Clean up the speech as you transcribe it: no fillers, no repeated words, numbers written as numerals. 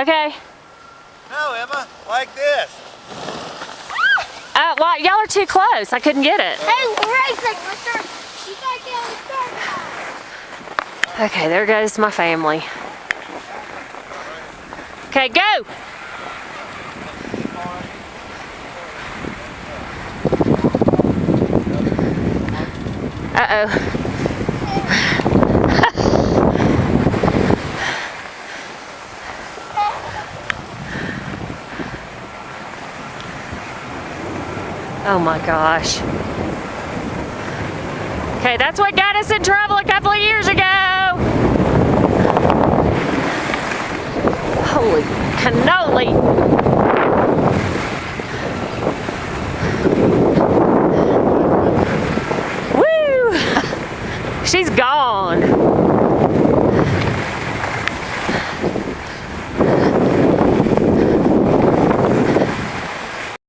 Okay. No, Emma, like this. Well, y'all are too close. I couldn't get it. Hey, we're racing. We're starting. You gotta get on the start line. Okay, there goes my family. Okay, go. Uh-oh. Oh my gosh. Okay, that's what got us in trouble a couple of years ago. Holy cannoli. Woo! She's gone.